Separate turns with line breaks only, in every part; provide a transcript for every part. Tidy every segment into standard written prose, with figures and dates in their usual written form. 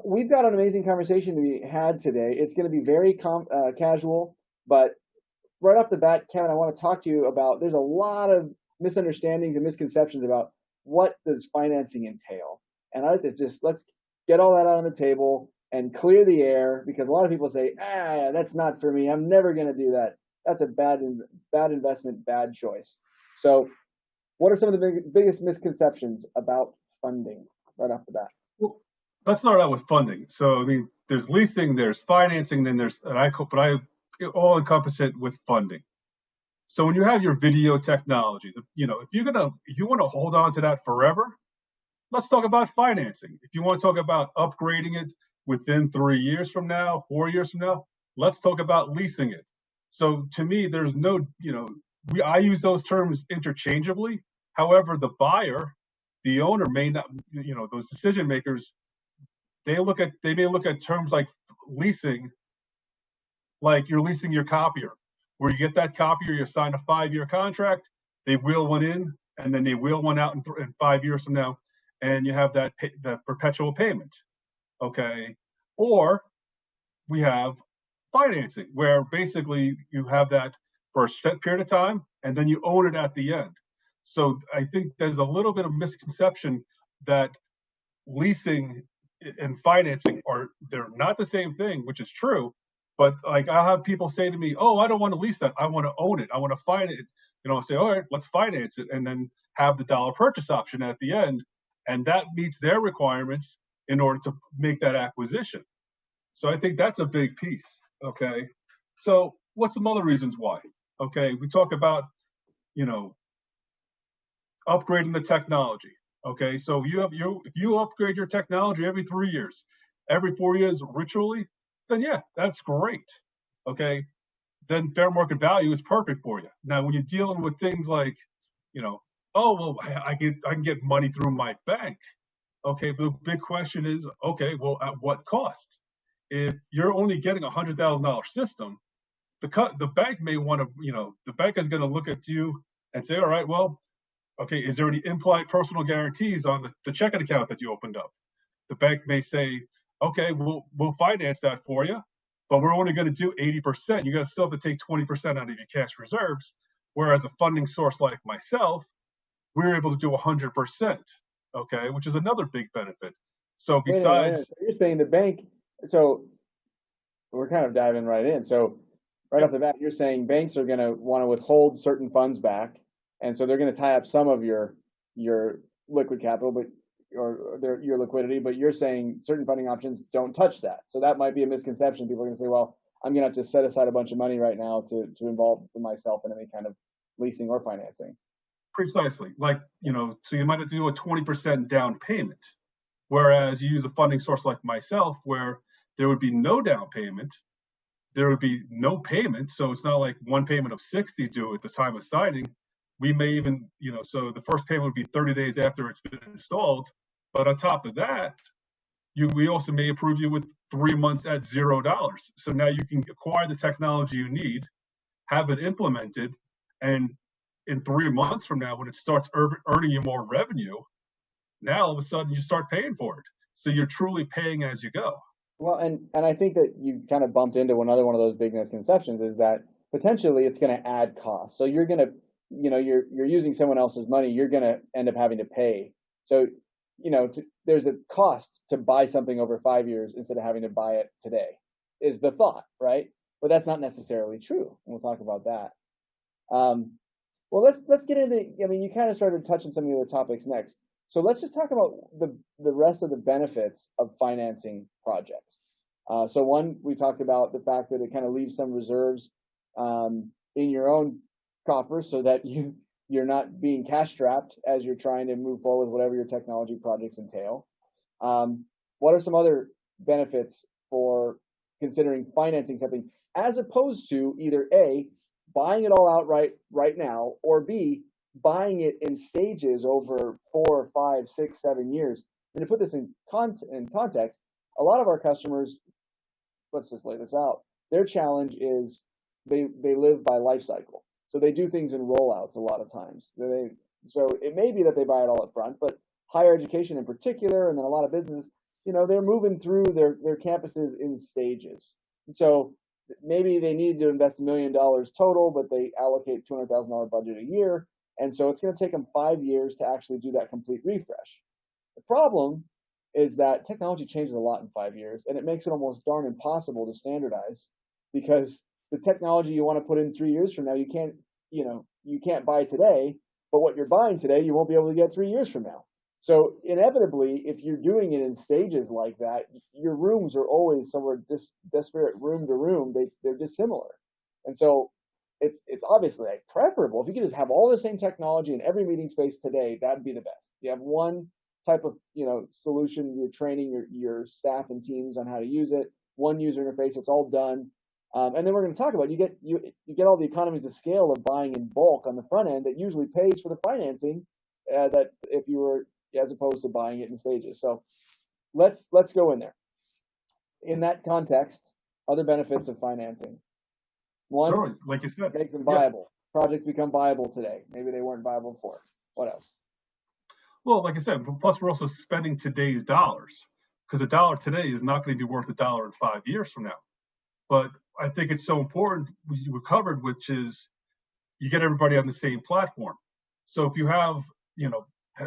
we've got an amazing conversation to be had today. It's going to be very casual, but right off the bat, Kevin, I want to talk to you about, there's a lot of misunderstandings and misconceptions about what does financing entail. And I like to just, let's get all that out on the table and clear the air, because a lot of people say, that's not for me. I'm never going to do that. That's a bad investment, bad choice. So what are some of the biggest misconceptions about funding right off the bat?
Well, let's start out with funding. So, I mean, there's leasing, there's financing, then there's, but I all encompass it with funding. So when you have your video technology, if you want to hold on to that forever, let's talk about financing. If you want to talk about upgrading it within 3 years from now, 4 years from now, let's talk about leasing it. So to me, there's no, I use those terms interchangeably. However, the buyer, the owner may not, those decision makers, they may look at terms like leasing, like you're leasing your copier, where you get that copier, you sign a 5-year contract, they wheel one in, and then they wheel one out in 5 years from now, and you have that perpetual payment, okay? Or we have financing, where basically you have that for a set period of time, and then you own it at the end. So I think there's a little bit of misconception that leasing and financing they're not the same thing, which is true. But like I'll have people say to me, "Oh, I don't want to lease that. I want to own it. I want to finance it." I'll say, "All right, let's finance it," and then have the dollar purchase option at the end, and that meets their requirements in order to make that acquisition. So I think that's a big piece. Okay. So what's some other reasons why? Okay, we talk about, upgrading the technology. Okay, so if you upgrade your technology every 3 years, every 4 years ritually, then yeah, that's great. Okay, then fair market value is perfect for you. Now, when you're dealing with things like, oh well, I can get money through my bank. Okay, but the big question is, okay, well, at what cost? If you're only getting $100,000 system, the bank may want to, the bank is going to look at you and say, all right, well, okay, is there any implied personal guarantees on the checking account that you opened up? The bank may say, okay, we'll finance that for you, but we're only going to do 80%. You got still have to take 20% out of your cash reserves. Whereas a funding source like myself, we're able to do 100%. Okay, which is another big benefit. So besides,
so you're saying the bank. So we're kind of diving right in. So right off the bat, you're saying banks are going to want to withhold certain funds back, and so they're going to tie up some of your liquid capital, or your liquidity. But you're saying certain funding options don't touch that. So that might be a misconception. People are going to say, well, I'm going to have to set aside a bunch of money right now to involve myself in any kind of leasing or financing.
Precisely. Like, so you might have to do a 20% down payment. Whereas you use a funding source like myself, where there would be no down payment, there would be no payment. So it's not like one payment of 60 due at the time of signing. We may even, so the first payment would be 30 days after it's been installed. But on top of that, we also may approve you with 3 months at $0. So now you can acquire the technology you need, have it implemented, and in 3 months from now, when it starts earning you more revenue, now all of a sudden you start paying for it. So you're truly paying as you go.
Well, and I think that you kind of bumped into another one of those big misconceptions, is that potentially it's going to add costs. So you're going to, you're using someone else's money, you're going to end up having to pay. So, there's a cost to buy something over 5 years instead of having to buy it today, is the thought, right? But that's not necessarily true. And we'll talk about that. Well, let's get into, you kind of started touching some of the other topics next. So let's just talk about the rest of the benefits of financing projects. So one, we talked about the fact that it kind of leaves some reserves in your own coffers so that you're not being cash strapped as you're trying to move forward with whatever your technology projects entail. What are some other benefits for considering financing something, as opposed to either A, buying it all outright right now, or B, buying it in stages over 4, 5, 6, 7 years? And to put this in context, a lot of our customers, let's just lay this out, their challenge is they live by life cycle. So they do things in rollouts a lot of times. So it may be that they buy it all up front, but higher education in particular, and then a lot of businesses, they're moving through their campuses in stages. And so maybe they need to invest $1 million total, but they allocate $200,000 budget a year. And so it's going to take them 5 years to actually do that complete refresh. The problem is that technology changes a lot in 5 years, and it makes it almost darn impossible to standardize, because the technology you want to put in 3 years from now, you can't buy today, but what you're buying today, you won't be able to get 3 years from now. So inevitably, if you're doing it in stages like that, your rooms are always somewhere disparate room to room. They're dissimilar. And so it's obviously like preferable. If you could just have all the same technology in every meeting space today, that'd be the best. You have one type of solution, you're training your staff and teams on how to use it, one user interface, it's all done. And then we're going to talk about you get all the economies of scale of buying in bulk on the front end that usually pays for the financing that if you were, as opposed to buying it in stages. So let's go in there. In that context, other benefits of financing. One,
sure, like you said,
makes them viable. Yeah. Projects become viable today. Maybe they weren't viable before. What else?
Well, like I said, plus we're also spending today's dollars, because a dollar today is not going to be worth $1 in 5 years from now. But I think it's so important we covered, which is you get everybody on the same platform. So if you have,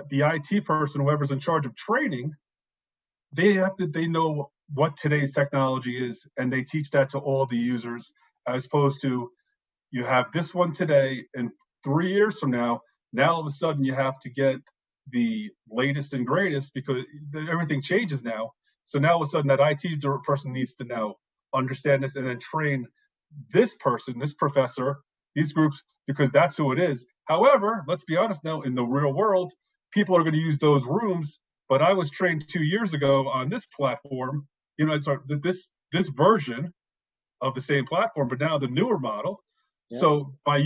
the IT person, whoever's in charge of training, they know what today's technology is, and they teach that to all the users, as opposed to you have this one today, and 3 years from now all of a sudden you have to get the latest and greatest, because everything changes now. So now all of a sudden that IT person needs to now understand this and then train this person, this professor, these groups, because that's who it is. However, let's be honest now, in the real world, people are going to use those rooms, but I was trained 2 years ago on this platform, this version of the same platform, but now the newer model. Yeah. So by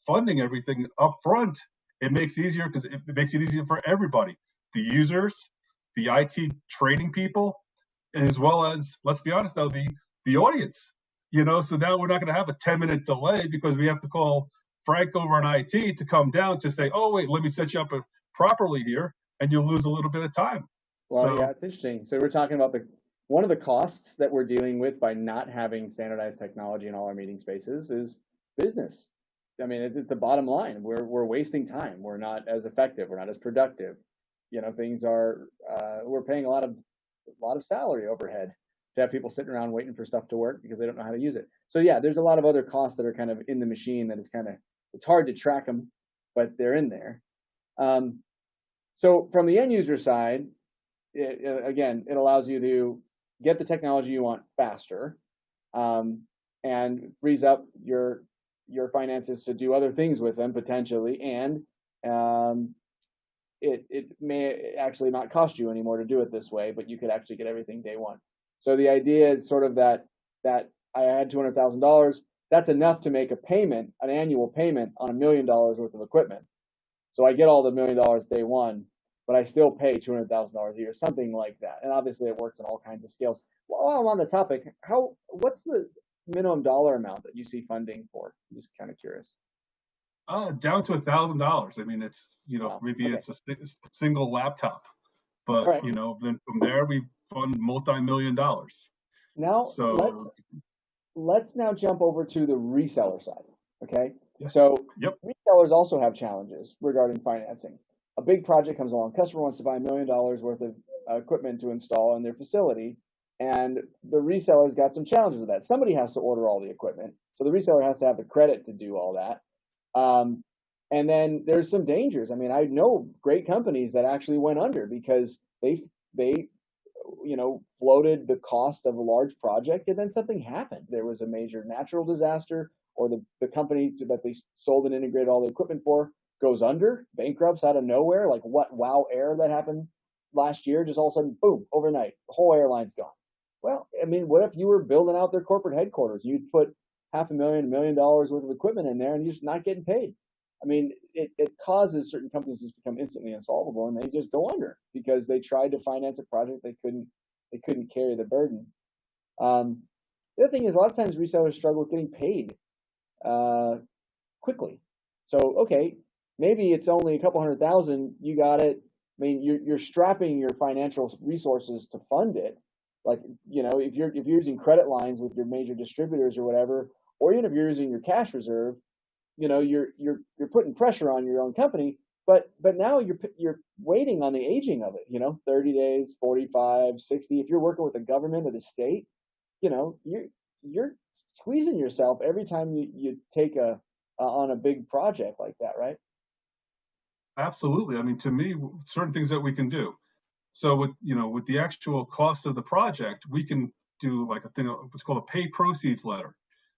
funding everything up front, it makes it easier, because it makes it easier for everybody, the users, the IT training people, as well as, let's be honest now, the audience. So now we're not going to have a 10-minute delay because we have to call Frank over on IT to come down to say, oh, wait, let me set you up properly here, and you'll lose a little bit of time.
Well, yeah, it's interesting. So we're talking about one of the costs that we're dealing with by not having standardized technology in all our meeting spaces is business. I mean, it's the bottom line. We're wasting time. We're not as effective. We're not as productive. Things are. We're paying a lot of salary overhead to have people sitting around waiting for stuff to work because they don't know how to use it. So yeah, there's a lot of other costs that are kind of in the machine that it's hard to track them, but they're in there. So from the end user side, it allows you to get the technology you want faster, and frees up your finances to do other things with them potentially, and it may actually not cost you anymore to do it this way, but you could actually get everything day one. So the idea is sort of that I had $200,000. That's enough to make an annual payment on $1 million worth of equipment. So I get all the $1 million day one, but I still pay $200,000 a year, something like that. And obviously it works on all kinds of scales. While I'm on the topic, what's the minimum dollar amount that you see funding for? I'm just kind of curious.
Down to $1,000. I mean, it's maybe it's a single laptop, but right. Then from there we fund multi-million dollars.
Now let's now jump over to the reseller side. Okay.
Yes.
So resellers also have challenges regarding financing. A big project comes along, customer wants to buy $1 million worth of equipment to install in their facility, and the reseller's got some challenges with that. Somebody has to order all the equipment, so the reseller has to have the credit to do all that. And then there's some dangers. I mean, I know great companies that actually went under because they floated the cost of a large project, and then something happened. There was a major natural disaster, or the company that they sold and integrated all the equipment for goes under, bankrupts out of nowhere, like what Wow Air that happened last year, just all of a sudden, boom, overnight, the whole airline's gone. Well, I mean, what if you were building out their corporate headquarters? You'd put $500,000, $1 million worth of equipment in there, and you're just not getting paid. I mean, it causes certain companies to become instantly insolvable, and they just go under because they tried to finance a project they couldn't carry the burden. The other thing is, a lot of times resellers struggle with getting paid quickly. So, okay, maybe it's only a couple $100,000. You got it. I mean, you're strapping your financial resources to fund it. Like, if you're using credit lines with your major distributors or whatever, or even if you're using your cash reserve, you're putting pressure on your own company. But now you're waiting on the aging of it. 30 days, 45, 60. If you're working with the government or the state, you're squeezing yourself every time you take on a big project like that, right?
Absolutely. I mean, to me, certain things that we can do. So with the actual cost of the project, we can do like a thing, what's called a pay proceeds letter.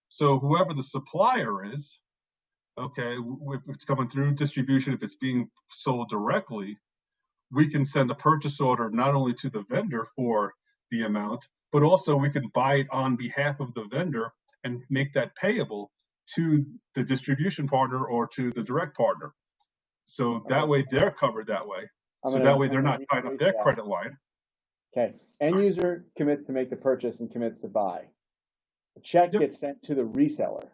So whoever the supplier is, okay, if it's coming through distribution, if it's being sold directly, we can send a purchase order not only to the vendor for the amount, but also we can buy it on behalf of the vendor and make that payable to the distribution partner or to the direct partner. So that way they're covered that way. So that way they're not tied up their credit line.
Okay. End user commits to make the purchase and commits to buy. The check gets sent to the reseller.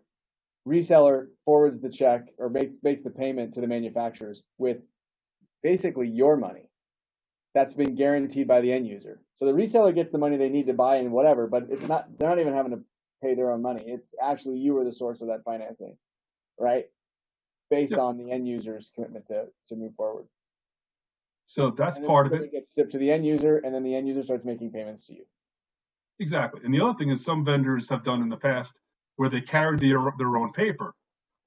Reseller forwards the check or makes the payment to the manufacturers with basically your money that's been guaranteed by the end user. So the reseller gets the money they need to buy and whatever, but they're not even having to pay their own money. It's actually you are the source of that financing, right? Based on the end user's commitment to move forward.
So that's part of it.
It gets shipped to the end user, and then the end user starts making payments to you.
Exactly. And the other thing is some vendors have done in the past where they carry their own paper,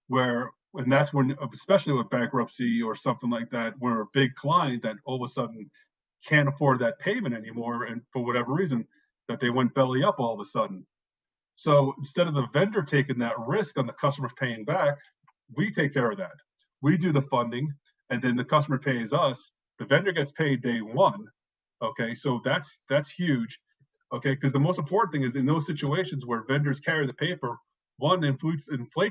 and that's when, especially with bankruptcy or something like that, where a big client that all of a sudden can't afford that payment anymore, and for whatever reason, that they went belly up all of a sudden. So instead of the vendor taking that risk on the customer paying back, we take care of that. We do the funding, and then the customer pays us. The vendor gets paid day one. Okay, so that's huge. Okay, because the most important thing is in those situations where vendors carry the paper, one inflates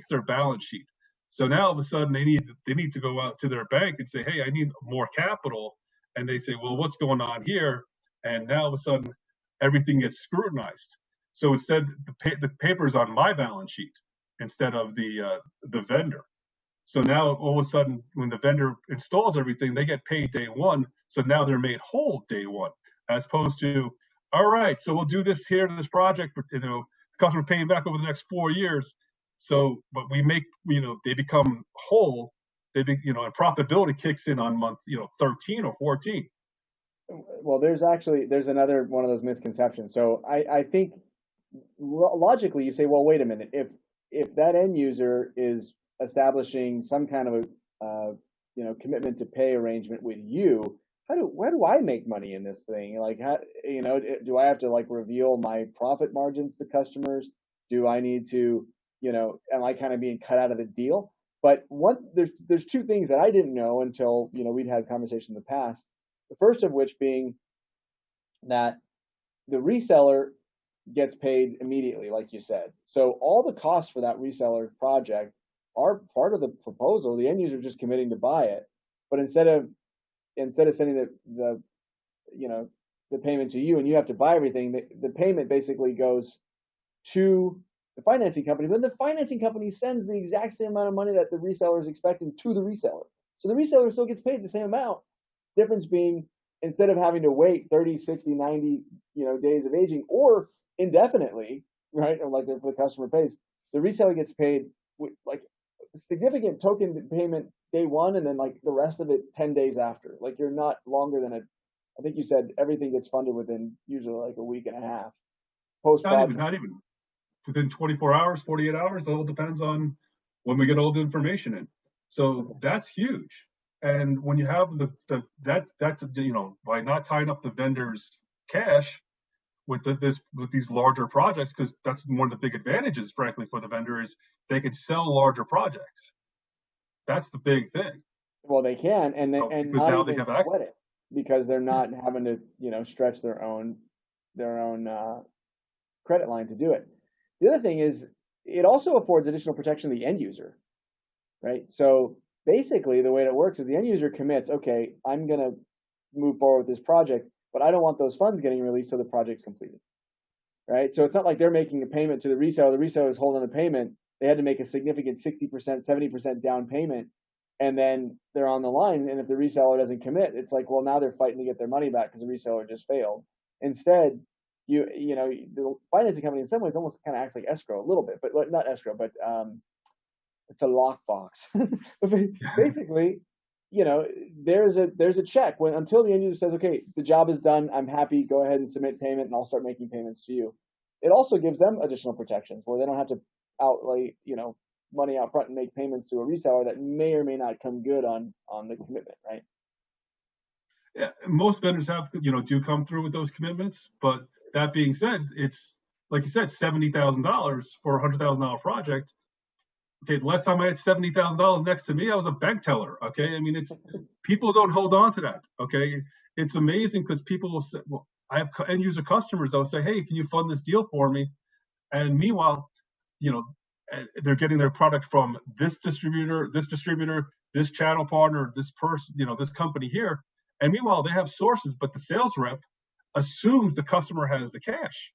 their balance sheet. So now all of a sudden they need to go out to their bank and say, hey, I need more capital. And they say, well, what's going on here? And now all of a sudden everything gets scrutinized. So instead, the paper is on my balance sheet instead of the vendor. So now all of a sudden, when the vendor installs everything, they get paid day one. So now they're made whole day one, as opposed to, all right, so we'll do this here to this project, but the customer paying back over the next 4 years. So, but we make, they become whole. And profitability kicks in on month, 13 or 14.
Well, there's another one of those misconceptions. So I think logically you say, well, wait a minute, if that end user is establishing some kind of a commitment to pay arrangement with you, where do I make money in this thing? Like, how, do I have to like reveal my profit margins to customers? Do I need to, am I kind of being cut out of the deal? But there's two things that I didn't know until we'd had a conversation in the past. The first of which being that the reseller gets paid immediately, like you said. So all the costs for that reseller project are part of the proposal. The end user is just committing to buy it, but instead of sending the payment to you and you have to buy everything, the payment basically goes to the financing company. Then the financing company sends the exact same amount of money that the reseller is expecting to the reseller. So the reseller still gets paid the same amount. Difference being, instead of having to wait 30, 60, 90 days of aging or indefinitely, right? Or like if the customer pays, the reseller gets paid with like significant token payment day one, and then like the rest of it 10 days after. Like you're not longer than I think you said everything gets funded within usually like a week and a half.
Not even within 24 hours, 48 hours. It all depends on when we get all the information in. So that's huge. And when you have that's by not tying up the vendor's cash with these larger projects, because that's one of the big advantages, frankly, for the vendor is they can sell larger projects. That's the big thing.
Well, they can, and not even sweat it because they're not having to stretch their own credit line to do it. The other thing is it also affords additional protection to the end user, right? So basically, the way it works is the end user commits, okay, I'm going to move forward with this project, but I don't want those funds getting released till the project's completed, right? So it's not like they're making a payment to the reseller. The reseller is holding the payment. They had to make a significant 60%, 70% down payment and then they're on the line. And if the reseller doesn't commit, it's like, well, now they're fighting to get their money back because the reseller just failed. Instead, the financing company in some ways almost kind of acts like escrow a little bit, but not escrow, but it's a lockbox. Basically, there's a check until the end user says, okay, the job is done, I'm happy, go ahead and submit payment, and I'll start making payments to you. It also gives them additional protections where they don't have to outlay, money out front and make payments to a reseller that may or may not come good on the commitment, right?
Yeah, most vendors have, do come through with those commitments. But that being said, it's like you said, $70,000 for a $100,000 project. Okay, the last time I had $70,000 next to me, I was a bank teller. Okay, I mean, it's people don't hold on to that. Okay, it's amazing because people will say, well, I have end user customers that will say, hey, can you fund this deal for me? And meanwhile, they're getting their product from this distributor, this channel partner, this person, this company here. And meanwhile, they have sources, but the sales rep assumes the customer has the cash.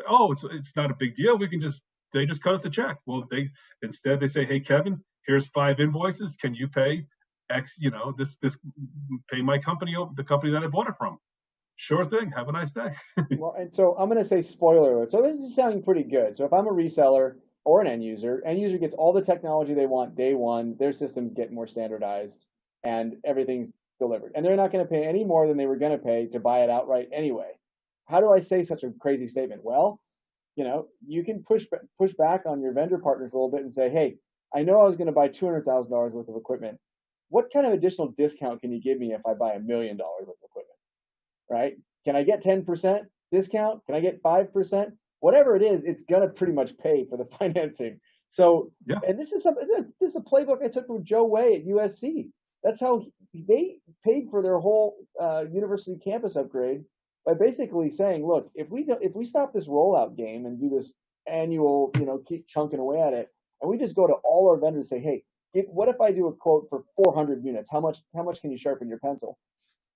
Oh, it's not a big deal. They just cut us a check. Well, instead they say, hey, Kevin, here's 5 invoices. Can you pay X, this pay my company, the company that I bought it from? Sure thing. Have a nice day.
Well, and so I'm going to say spoiler alert. So this is sounding pretty good. So if I'm a reseller or an end user gets all the technology they want day one, their systems get more standardized and everything's delivered. And they're not going to pay any more than they were going to pay to buy it outright anyway. How do I say such a crazy statement? Well, you can push back on your vendor partners a little bit and say, hey, I know I was going to buy $200,000 worth of equipment. What kind of additional discount can you give me if I buy $1 million worth of equipment? Right? Can I get 10% discount? Can I get 5%? Whatever it is, it's going to pretty much pay for the financing. So, yeah. And this is a playbook I took from Joe Way at USC. That's how they paid for their whole university campus upgrade by basically saying, look, if we stop this rollout game and do this annual, keep chunking away at it, and we just go to all our vendors and say, hey, what if I do a quote for 400 units? How much can you sharpen your pencil?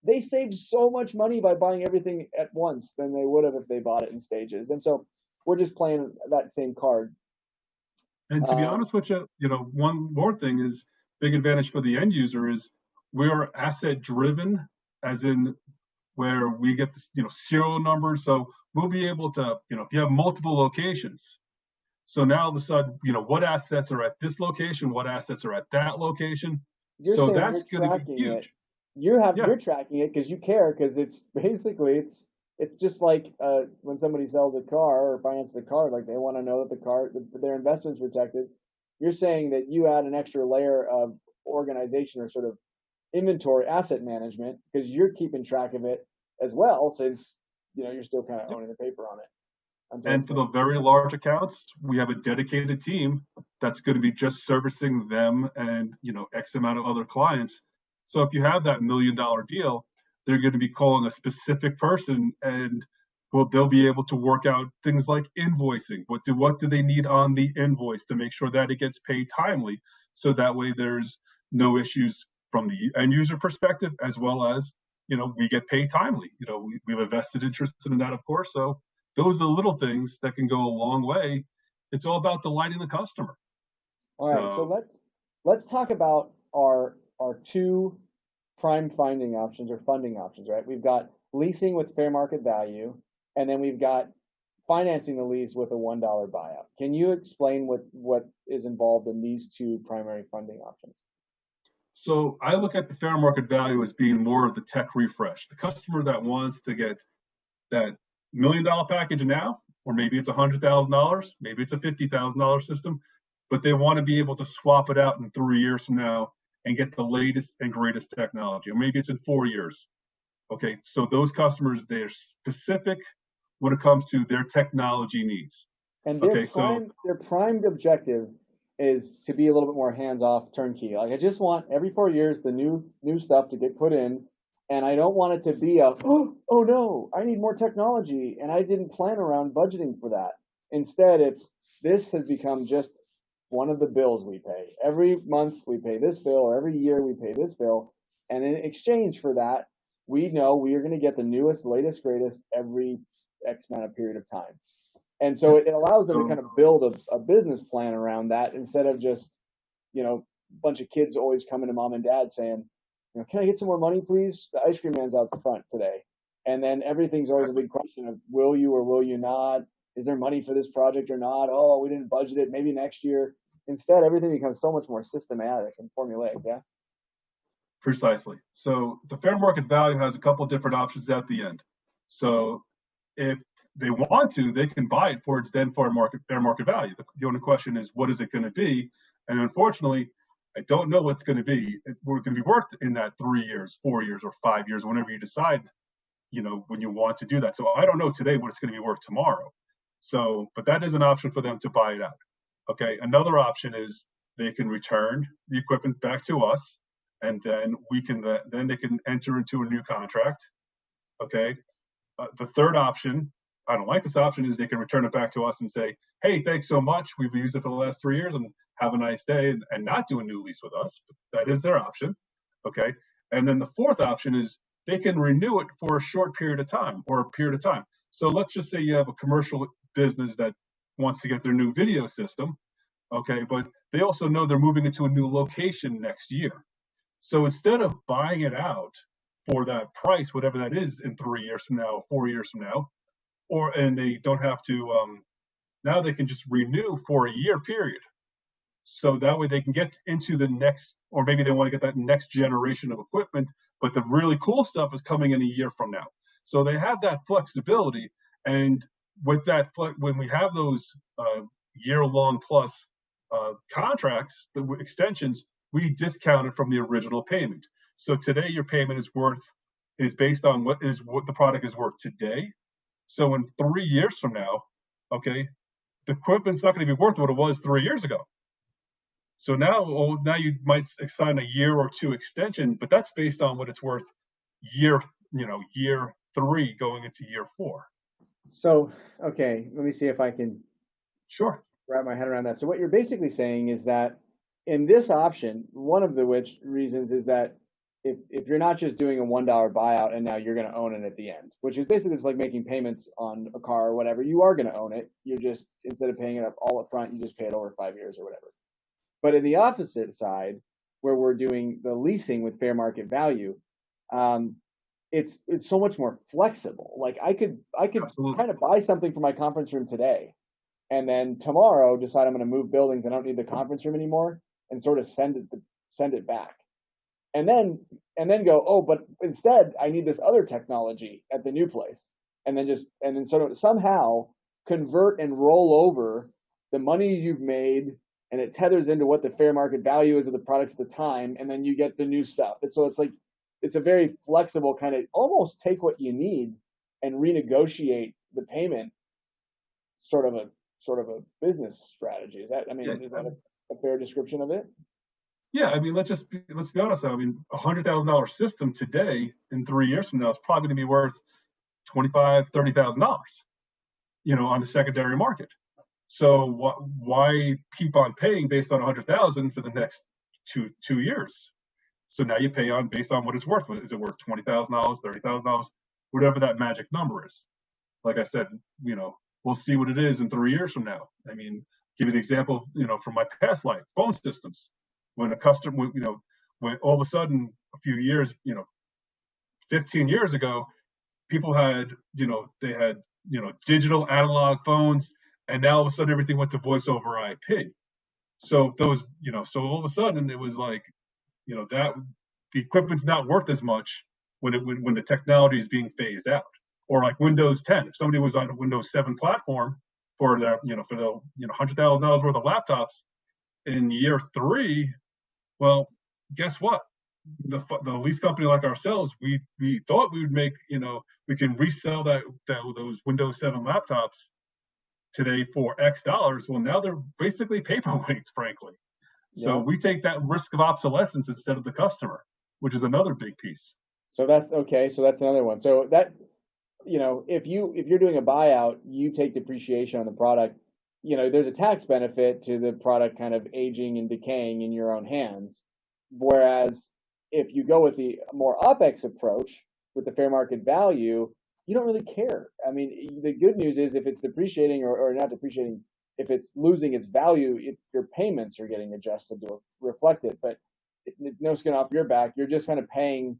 They saved so much money by buying everything at once than they would have if they bought it in stages. And so we're just playing that same card.
And to be honest with you, one more thing is big advantage for the end user is we're asset driven, as in where we get this, serial numbers. So we'll be able to, if you have multiple locations. So now all of a sudden, what assets are at this location, what assets are at that location. So that's going to be huge.
You're tracking it because you care, because it's basically it's just like when somebody sells a car or finances a car, like they want to know that their investment's protected. You're saying that you add an extra layer of organization or sort of inventory asset management because you're keeping track of it as well, since you're still kind of owning the paper on it.
And for the very large accounts, we have a dedicated team that's going to be just servicing them and X amount of other clients. So if you have that $1 million deal, they're going to be calling a specific person, and they'll be able to work out things like invoicing. What do they need on the invoice to make sure that it gets paid timely, so that way there's no issues from the end user perspective, as well as we get paid timely. We have a vested interest in that, of course. So those are the little things that can go a long way. It's all about delighting the customer.
All right, so let's talk about our 2 prime funding options, right? We've got leasing with fair market value, and then we've got financing the lease with a $1 buyout. Can you explain what is involved in these 2 primary funding options?
So I look at the fair market value as being more of the tech refresh. The customer that wants to get that $1 million package now, or maybe it's $100,000, maybe it's a $50,000 system, but they want to be able to swap it out in 3 years from now and get the latest and greatest technology, or maybe it's in 4 years. Okay, so those customers, they're specific when it comes to their technology needs.
And their prime objective is to be a little bit more hands-off, turnkey. Like, I just want every 4 years the new stuff to get put in, and I don't want it to be oh no, I need more technology, and I didn't plan around budgeting for that. Instead, this has become just one of the bills we pay. Every month we pay this bill, or every year we pay this bill, and in exchange for that, we know we are going to get the newest, latest, greatest every X amount of period of time. And so it allows them to kind of build a business plan around that, instead of just, bunch of kids always coming to mom and dad saying, can I get some more money, please? The ice cream man's out the front today. And then everything's always a big question of will you or will you not? Is there money for this project or not? Oh, we didn't budget it. Maybe next year. Instead, everything becomes so much more systematic and formulaic. Yeah.
Precisely. So the fair market value has a couple of different options at the end. So if they want to, they can buy it for its then fair market value. The only question is, what is it going to be? And unfortunately, I don't know what's going to be. We're going to be worth in that 3 years, 4 years, or 5 years, whenever you decide, when you want to do that. So I don't know today what it's going to be worth tomorrow. So, but that is an option for them to buy it out. Okay. Another option is they can return the equipment back to us, and then then they can enter into a new contract. Okay. The third option, I don't like this option, is they can return it back to us and say, hey, thanks so much. We've used it for the last 3 years and have a nice day, and not do a new lease with us. That is their option. Okay. And then the fourth option is they can renew it for a short period of time or a period of time. So let's just say you have a commercial business that wants to get their new video system. Okay. But they also know they're moving into a new location next year. So instead of buying it out for that price, whatever that is, in 3 years from now, 4 years from now, and they don't have to, now they can just renew for a year period. So that way they can get into the next, or maybe they want to get that next generation of equipment, but the really cool stuff is coming in a year from now. So they have that flexibility. And with that, when we have those year-long plus contracts, the extensions, we discount it from the original payment. So today your payment is based on what the product is worth today. So in 3 years from now, okay, the equipment's not going to be worth what it was 3 years ago. So now you might sign a year or two extension, but that's based on what it's worth year 3 going into year 4.
So, okay, let me see if I can
Sure
wrap my head around that. So what you're basically saying is that in this option, one of the reasons is that if you're not just doing a $1 buyout and now you're going to own it at the end, which is basically just like making payments on a car or whatever, you are going to own it. You're just, instead of paying it up all up front, you just pay it over 5 years or whatever. But in the opposite side, where we're doing the leasing with fair market value, it's so much more flexible. Like I could
Absolutely.
kind of buy something for my conference room today, and then tomorrow decide I'm going to move buildings and I don't need the conference room anymore, and sort of send it back, and then go, oh, but instead I need this other technology at the new place, and then sort of somehow convert and roll over the money you've made, and it tethers into what the fair market value is of the products at the time, and then you get the new stuff. And so it's like, it's a very flexible kind of almost take what you need and renegotiate the payment, sort of a business strategy. Is that a fair description of it?
Yeah, I mean, let's be honest. I mean, $100,000 system today in 3 years from now is probably going to be worth $25,000, $30,000, on the secondary market. So why keep on paying based on $100,000 for the next two years? So now you pay based on what it's worth. Is it worth $20,000, $30,000, whatever that magic number is? Like I said, we'll see what it is in 3 years from now. I mean, give you an example, from my past life, phone systems. When a customer, when all of a sudden a few years, 15 years ago, people had, they had, digital analog phones, and now all of a sudden everything went to voice over IP. So those, so all of a sudden it was like, that the equipment's not worth as much when the technology is being phased out. Or like Windows 10, if somebody was on a Windows 7 platform for their, for the, $100,000 worth of laptops in year 3, well, guess what? The lease company like ourselves, we thought we would make, we can resell those Windows 7 laptops today for X dollars. Well, now they're basically paperweights, frankly. So we take that risk of obsolescence instead of the customer, which is another big piece.
So that's okay. So that's another one. So that, if you're doing a buyout, you take depreciation on the product. There's a tax benefit to the product kind of aging and decaying in your own hands. Whereas if you go with the more OpEx approach with the fair market value, you don't really care. I mean, the good news is if it's depreciating or not depreciating if it's losing its value, your payments are getting adjusted to reflect it. But no skin off your back. You're just kind of paying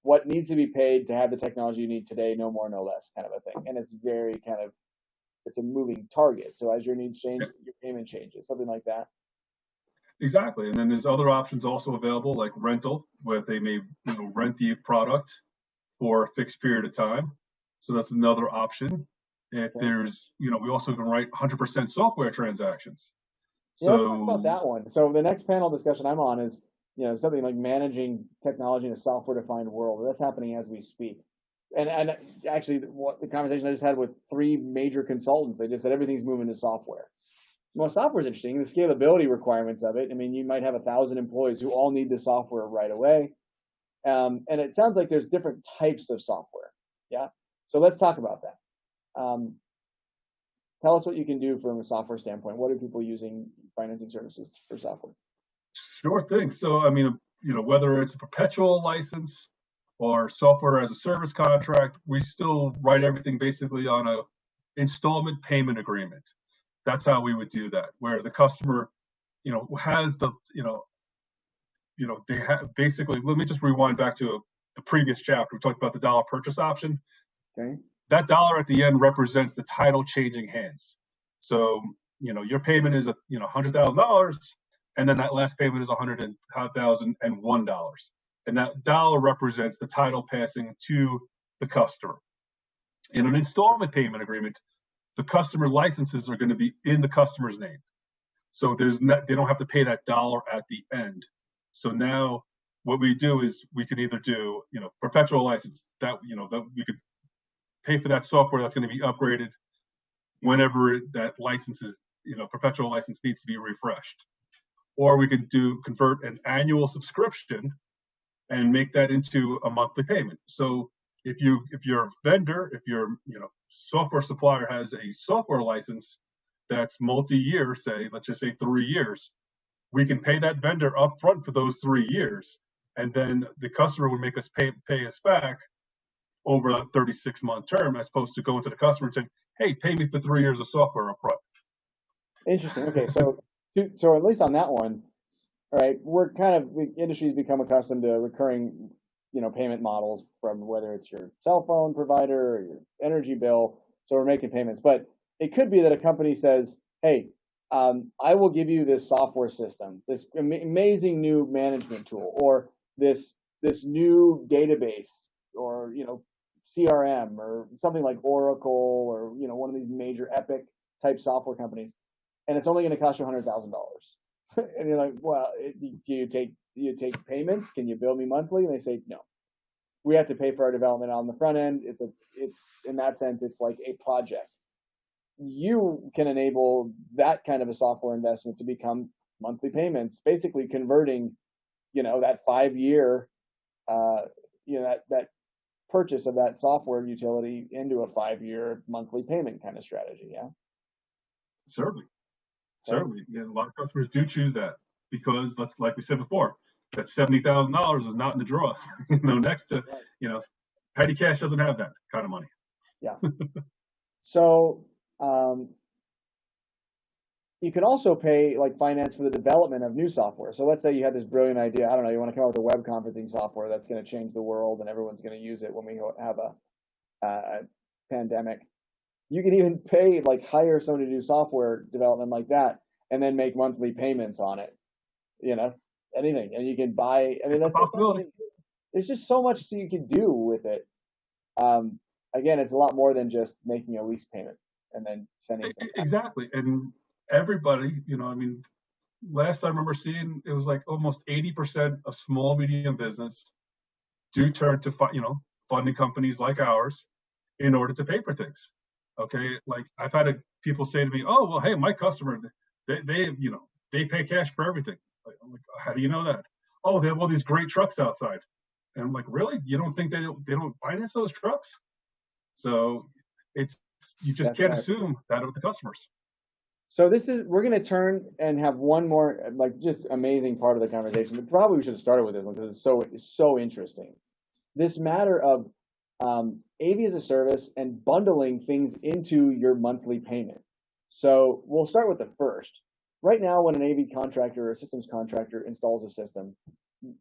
what needs to be paid to have the technology you need today, no more, no less, kind of a thing. And it's very kind of, it's a moving target. So as your needs change, your payment changes, something like that.
Exactly. And then there's other options also available, like rental, where they may rent the product for a fixed period of time. So that's another option. If there's, we also can write 100% software transactions.
Yeah, let's talk about that one. So the next panel discussion I'm on is, something like managing technology in a software-defined world. That's happening as we speak. And actually, the conversation I just had with 3 major consultants, they just said everything's moving to software. Well, software is interesting. The scalability requirements of it. I mean, you might have 1,000 employees who all need the software right away. And it sounds like there's different types of software. Yeah. So let's talk about that. Tell us what you can do from a software standpoint. What are people using financing services for software?
Sure thing. So, I mean, whether it's a perpetual license or software as a service contract, we still write everything basically on a installment payment agreement. That's how we would do that, where the customer, has the, they have basically, let me just rewind back to the previous chapter. We talked about the dollar purchase option.
Okay.
That dollar at the end represents the title changing hands. So, your payment is $100,000, and then that last payment is $100,001, and that dollar represents the title passing to the customer. In an installment payment agreement, the customer licenses are going to be in the customer's name, so they don't have to pay that dollar at the end. So now what we do is we can either do perpetual license that that we could pay for that software that's going to be upgraded whenever that license is, perpetual license needs to be refreshed. Or we could convert an annual subscription and make that into a monthly payment. So if your vendor, if your software supplier has a software license that's multi-year, say, let's just say 3 years, we can pay that vendor upfront for those 3 years, and then the customer would make us pay us back over a 36-month term, as opposed to going to the customer and saying, "Hey, pay me for 3 years of software upfront."
Interesting. Okay, so at least on that one, all right, the industry's become accustomed to recurring, payment models from whether it's your cell phone provider or your energy bill. So we're making payments, but it could be that a company says, "Hey, I will give you this software system, this amazing new management tool, or this new database, or CRM, or something like Oracle, or one of these major Epic type software companies, and it's only going to cost you $100,000." And you're like, "Well, do you take payments? Can you bill me monthly?" And they say, "No, we have to pay for our development on the front end. It's in that sense, it's like a project." You can enable that kind of a software investment to become monthly payments, basically converting, that 5-year, that purchase of that software utility into a 5-year monthly payment kind of strategy. Yeah.
Certainly. Yeah, a lot of customers do choose that because, like we said before, that $70,000 is not in the drawer. Next to, petty cash doesn't have that kind of money.
Yeah. So you could also pay finance for the development of new software. So let's say you had this brilliant idea. I don't know, you want to come up with a web conferencing software that's going to change the world and everyone's going to use it when we have a pandemic. You can even pay, hire someone to do software development like that, and then make monthly payments on it. Anything, and you can buy. I mean, that's a possibility. There's just so much you can do with it. Again, it's a lot more than just making a lease payment and then sending.
Exactly, and everybody, last I remember seeing, it was like almost 80% of small medium business do turn to funding companies like ours in order to pay for things. Okay, I've had people say to me, "Oh, well, hey, my customer, they pay cash for everything." I'm like, "How do you know that?" "Oh, they have all these great trucks outside." And I'm like, "Really? You don't think they don't finance those trucks?" So you just can't assume that with the customers.
So we're going to turn and have one more just amazing part of the conversation, but probably we should have started with this one because it's so interesting. This matter of AV as a service and bundling things into your monthly payment. So we'll start with the first. Right now, when an AV contractor or a systems contractor installs a system,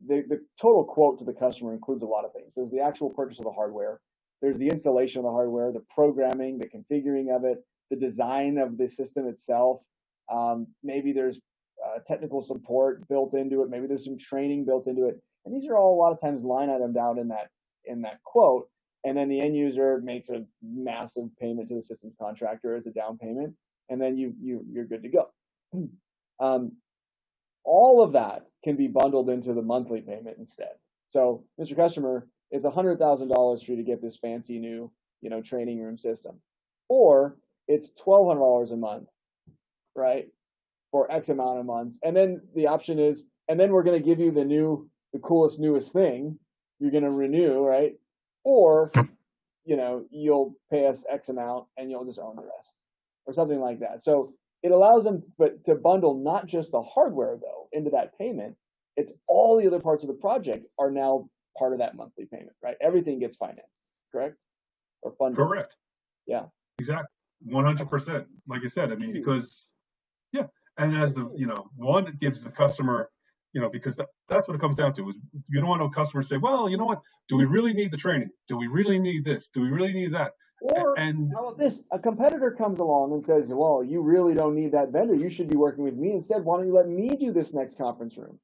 the total quote to the customer includes a lot of things. There's the actual purchase of the hardware. There's the installation of the hardware, the programming, the configuring of it, the design of the system itself. Maybe there's technical support built into it. Maybe there's some training built into it. And these are all a lot of times line itemed out in that quote. And then the end user makes a massive payment to the systems contractor as a down payment, and then you're good to go. All of that can be bundled into the monthly payment instead. So, Mr. Customer, it's $100,000 for you to get this fancy new, training room system, or it's $1,200 a month, right, for X amount of months. And then the option is, and then we're going to give you the coolest, newest thing. You're going to renew, right? Or, you'll pay us X amount and you'll just own the rest, or something like that. So it allows them, but to bundle not just the hardware though into that payment. It's all the other parts of the project are now part of that monthly payment, right? Everything gets financed, correct? Or funded.
Correct.
Yeah.
Exactly. 100%. Like you said, I mean, because and as one, it gives the customer, because that's what it comes down to is you don't want a customer to say, well, you know what? Do we really need the training? Do we really need this? Do we really need that?
Or how about this? A competitor comes along and says, well, you really don't need that vendor. You should be working with me instead. Why don't you let me do this next conference room?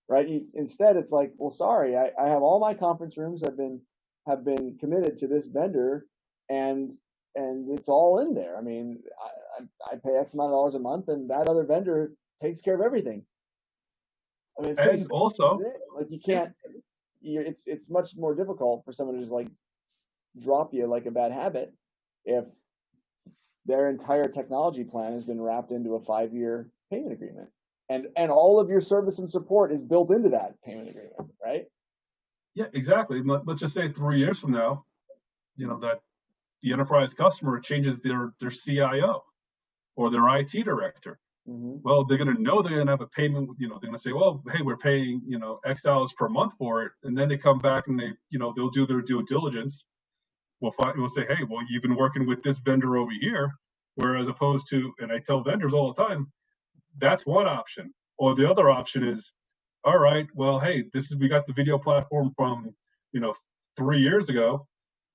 Right? Instead, it's like, well, sorry, I have all my conference rooms have been committed to this vendor, and it's all in there. I mean, I pay X amount of dollars a month, and that other vendor takes care of everything. I mean, it's
and also,
like you can't. It's much more difficult for someone to just like drop you like a bad habit if their entire technology plan has been wrapped into a 5-year payment agreement, and all of your service and support is built into that payment agreement, right?
Yeah, exactly. Let's just say 3 years from now, that the enterprise customer changes their CIO or their IT director.
Mm-hmm.
Well, they're going to know they're going to have a payment. They're going to say, well, hey, we're paying, X dollars per month for it. And then they come back and they'll do their due diligence. We'll say, hey, well, you've been working with this vendor over here. Whereas opposed to, and I tell vendors all the time, that's one option. Or the other option is, all right, well, hey, we got the video platform from, 3 years ago.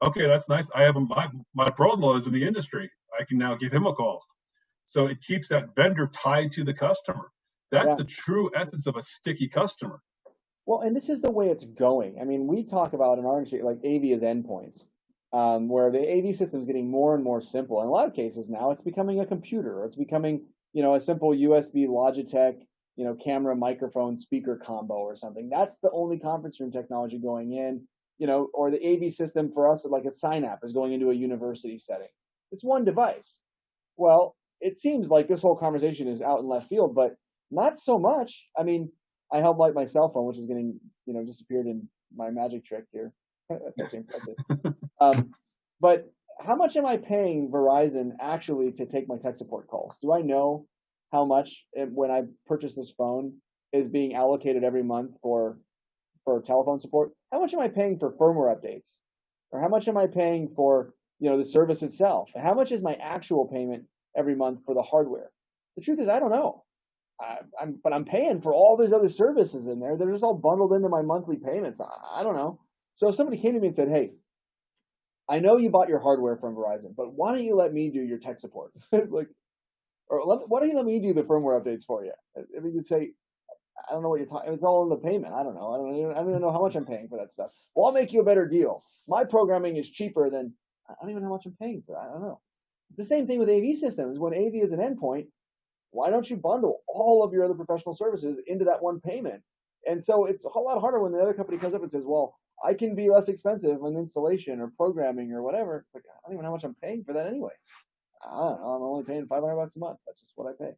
Okay, that's nice. I have my brother-in-law is in the industry. I can now give him a call. So it keeps that vendor tied to the customer. That's the true essence of a sticky customer.
Well, and this is the way it's going. I mean, we talk about in our industry like AV as endpoints, where the AV system is getting more and more simple. In a lot of cases now, it's becoming a computer, or it's becoming, a simple USB Logitech, camera, microphone, speaker combo or something. That's the only conference room technology going in, or the AV system for us, like a sign app, is going into a university setting. It's one device. Well, it seems like this whole conversation is out in left field, but not so much. I mean, I held like my cell phone, which is getting, disappeared in my magic trick here. That's actually impressive. But how much am I paying Verizon actually to take my tech support calls? Do I know how much when I purchase this phone is being allocated every month for telephone support? How much am I paying for firmware updates? Or how much am I paying for, the service itself? How much is my actual payment every month for the hardware? The truth is, I don't know. But I'm paying for all these other services in there. They're just all bundled into my monthly payments. I don't know. So if somebody came to me and said, hey, I know you bought your hardware from Verizon, but why don't you let me do your tech support? Why don't you let me do the firmware updates for you? If you could say, I don't know what you're talking. It's all in the payment. I don't know. I don't even know how much I'm paying for that stuff. Well, I'll make you a better deal. My programming is cheaper than. I don't even know how much I'm paying for that. I don't know. It's the same thing with AV systems. When AV is an endpoint, why don't you bundle all of your other professional services into that one payment? And so it's a whole lot harder when the other company comes up and says, well, I can be less expensive on installation or programming or whatever. It's like, I don't even know how much I'm paying for that anyway. I don't know. I'm only paying $500 a month. That's just what I pay.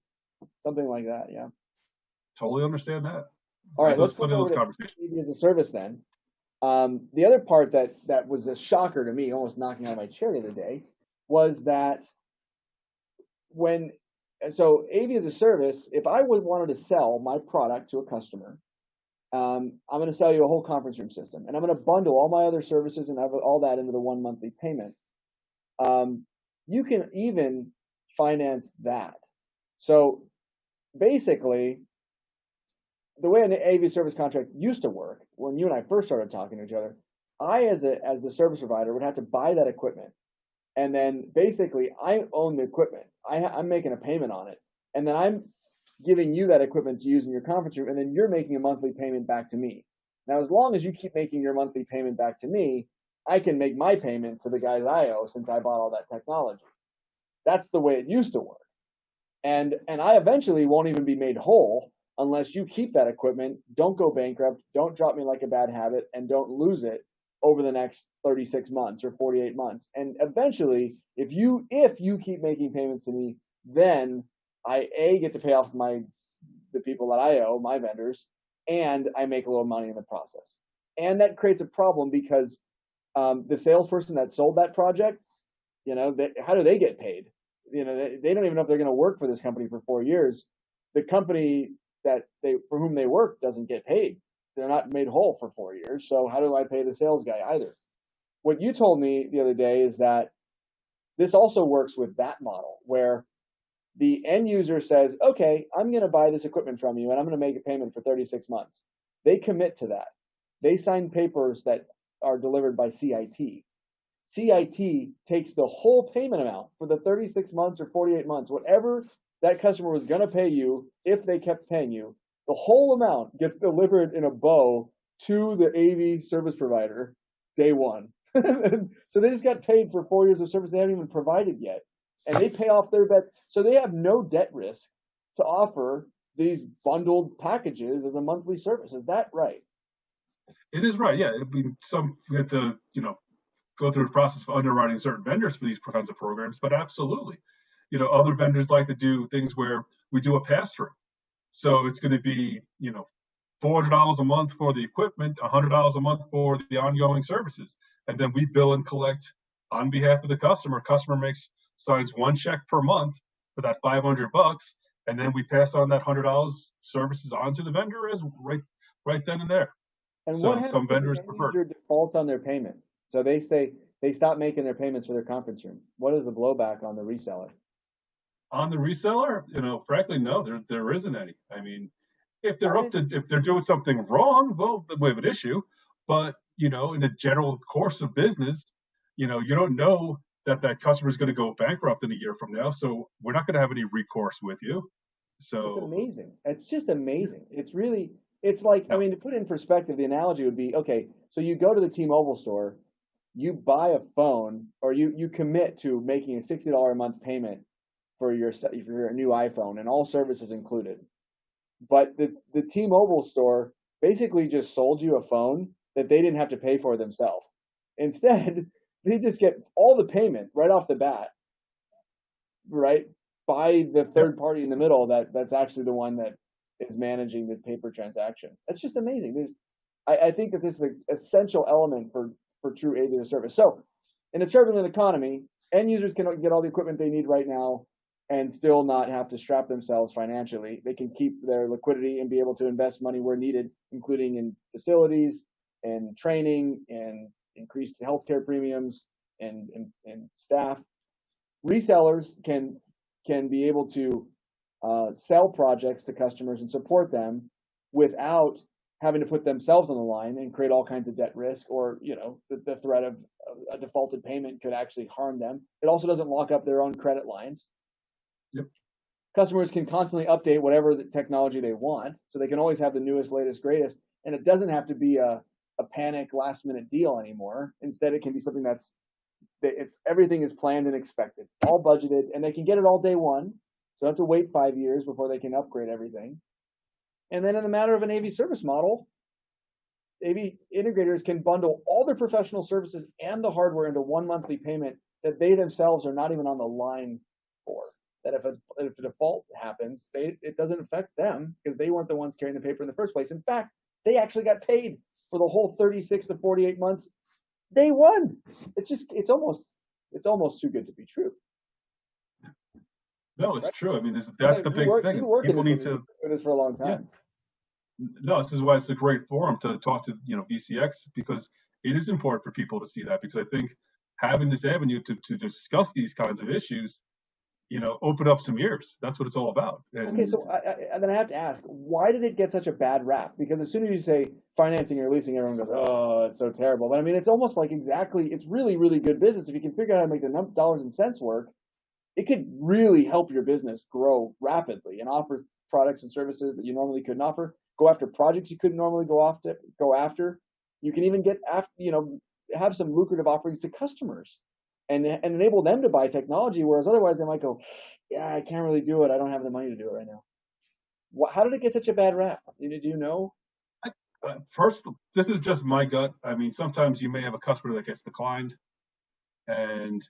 Something like that. Yeah.
Totally understand that.
All right. Let's go over to AV as a service then. The other part that was a shocker to me, almost knocking out my chair the other day, was that so AV as a service, if I wanted to sell my product to a customer, I'm going to sell you a whole conference room system, and I'm going to bundle all my other services and all that into the one monthly payment. You can even finance that. So basically, the way an AV service contract used to work, when you and I first started talking to each other, I, as the service provider, would have to buy that equipment, and then basically I own the equipment. I'm making a payment on it, and then I'm giving you that equipment to use in your conference room, and then you're making a monthly payment back to me. Now, as long as you keep making your monthly payment back to me, I can make my payment to the guys I owe since I bought all that technology. That's the way it used to work. And I eventually won't even be made whole unless you keep that equipment, don't go bankrupt, don't drop me like a bad habit, and don't lose it over the next 36 months or 48 months. And eventually, if you keep making payments to me, then I get to pay off the people that I owe, my vendors, and I make a little money in the process. And that creates a problem because the salesperson that sold that project, how do they get paid? They don't even know if they're going to work for this company for 4 years. The company for whom they work doesn't get paid. They're not made whole for 4 years. So how do I pay the sales guy either? What you told me the other day is that this also works with that model where the end user says, okay, I'm going to buy this equipment from you and I'm going to make a payment for 36 months. They commit to that. They sign papers that are delivered by CIT. CIT takes the whole payment amount for the 36 months or 48 months, whatever that customer was going to pay you if they kept paying you. The whole amount gets delivered in a bow to the AV service provider day one. So they just got paid for 4 years of service they haven't even provided yet. And they pay off their bets. So they have no debt risk to offer these bundled packages as a monthly service. Is that right?
It is right. Yeah. We have to, go through the process of underwriting certain vendors for these kinds of programs, but absolutely. Other vendors like to do things where we do a pass-through. So it's going to be, $400 a month for the equipment, $100 a month for the ongoing services. And then we bill and collect on behalf of the customer. Customer signs one check per month for that $500, and then we pass on that $100 services on to the vendor as right then and there.
And so what happens some vendors if the end user defaults on their payment? So they say they stop making their payments for their conference room. What is the blowback on the reseller?
On the reseller, frankly, no, there isn't any. I mean, if they're doing something wrong, well, we have an issue. But in the general course of business, you don't know that customer is going to go bankrupt in a year from now. So we're not going to have any recourse with you. So
it's amazing. It's just amazing. It's like, I mean, to put it in perspective, the analogy would be, okay, so you go to the T-Mobile store, you buy a phone, or you commit to making a $60 a month payment for your new iPhone, and all services included. But the T-Mobile store basically just sold you a phone that they didn't have to pay for themselves. Instead, they just get all the payment right off the bat, right, by the third party in the middle that's actually the one that is managing the paper transaction. That's just amazing. I think that this is an essential element for true AV as a service. So in a turbulent economy, end users can get all the equipment they need right now and still not have to strap themselves financially. They can keep their liquidity and be able to invest money where needed, including in facilities and training and increased healthcare premiums and staff. Resellers can be able to sell projects to customers and support them without having to put themselves on the line and create all kinds of debt risk, or the threat of a defaulted payment could actually harm them. It also doesn't lock up their own credit lines.
Yep.
Customers can constantly update whatever the technology they want, so they can always have the newest, latest, greatest, and it doesn't have to be a panic last minute deal anymore. Instead, it can be something everything is planned and expected, all budgeted, and they can get it all day one. So they have to wait 5 years before they can upgrade everything. And then in the matter of an AV service model, AV integrators can bundle all their professional services and the hardware into one monthly payment that they themselves are not even on the line for. That if a default happens, it doesn't affect them because they weren't the ones carrying the paper in the first place. In fact, they actually got paid for the whole 36 to 48 months. Day one. It's almost too good to be true.
No, it's true. I mean, that's the big thing.
People need to do this for a long time.
Yeah. No, this is why it's a great forum to talk to VCX, because it is important for people to see that, because I think having this avenue to discuss these kinds of issues, open up some ears. That's what it's all about.
Okay,
And
so then I have to ask, why did it get such a bad rap? Because as soon as you say financing or leasing, everyone goes, "Oh, it's so terrible." But I mean, it's almost like it's really, really good business if you can figure out how to make the dollars and cents work. It could really help your business grow rapidly and offer products and services that you normally couldn't offer. Go after projects you couldn't normally go after. You can even get after, have some lucrative offerings to customers, and enable them to buy technology. Whereas otherwise, they might go, "Yeah, I can't really do it. I don't have the money to do it right now." How did it get such a bad rap? Do you know?
first, this is just my gut. I mean, sometimes you may have a customer that gets declined, and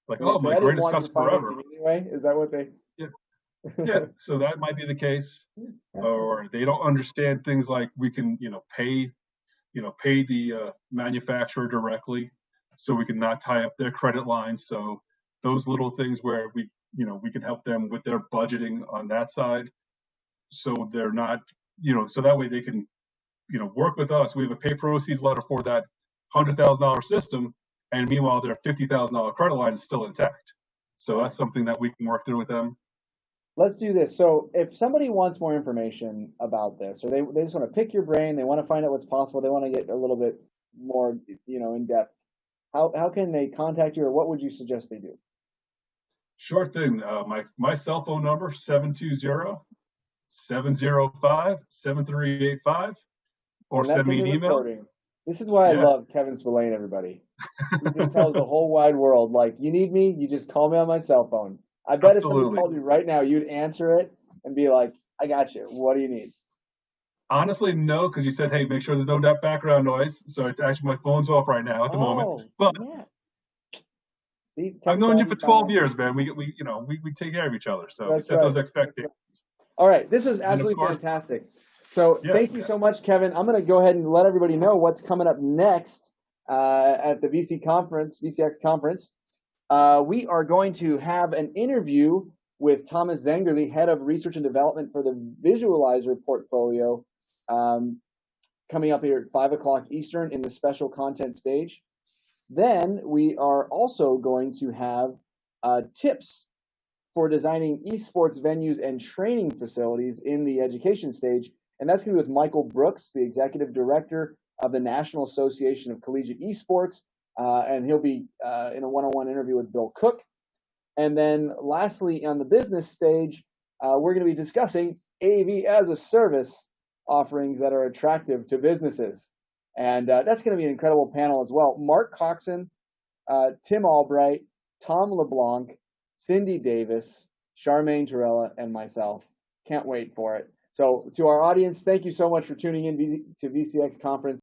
like,
And they
oh,
say,
my
"I didn't
greatest
want your
customer ever.
financing anyway." Is that what they?
Yeah, yeah. So that might be the case, or they don't understand things like we can, pay the manufacturer directly, so we can not tie up their credit lines. So those little things where we can help them with their budgeting on that side, so they're not, so that way they can, work with us. We have a pay proceeds letter for that $100,000 system, and meanwhile their $50,000 credit line is still intact. So that's something that we can work through with them.
Let's do this. So if somebody wants more information about this, or they just want to pick your brain, they want to find out what's possible, they want to get a little bit more, in depth, how can they contact you, or what would you suggest they do?
Sure thing. My cell phone number, 720-705-7385, or
And that's
send
in
me
the
an email.
recording. This is why I
Yeah.
love Kevin Spillane, everybody. He just tells the whole wide world, like, you need me, you just call me on my cell phone. I bet if somebody
Absolutely.
called you right now, you'd answer it and be like, "I got you. What do you need?"
Honestly, no, because you said, hey, make sure there's no background noise. So it's actually, my phone's off right now at the moment. But
yeah. See,
I've known you for 12
financing.
years, man. We take care of each other. So we
That's
set
right.
those expectations.
All right, this is
And of
absolutely
course,
fantastic. So
yeah,
thank you so much, Kevin. I'm going to go ahead and let everybody know what's coming up next at the VCX conference. We are going to have an interview with Thomas Zengerle, head of research and development for the Visualizer portfolio, coming up here at 5 o'clock Eastern in the special content stage. Then we are also going to have tips for designing esports venues and training facilities in the education stage. And that's going to be with Michael Brooks, the executive director of the National Association of Collegiate Esports. And he'll be in a one-on-one interview with Bill Cook. And then lastly, on the business stage, we're going to be discussing AV as a service offerings that are attractive to businesses. And that's going to be an incredible panel as well. Mark Coxon, Tim Albright, Tom LeBlanc, Cindy Davis, Charmaine Torella, and myself. Can't wait for it. So to our audience, thank you so much for tuning in to VCX Conference.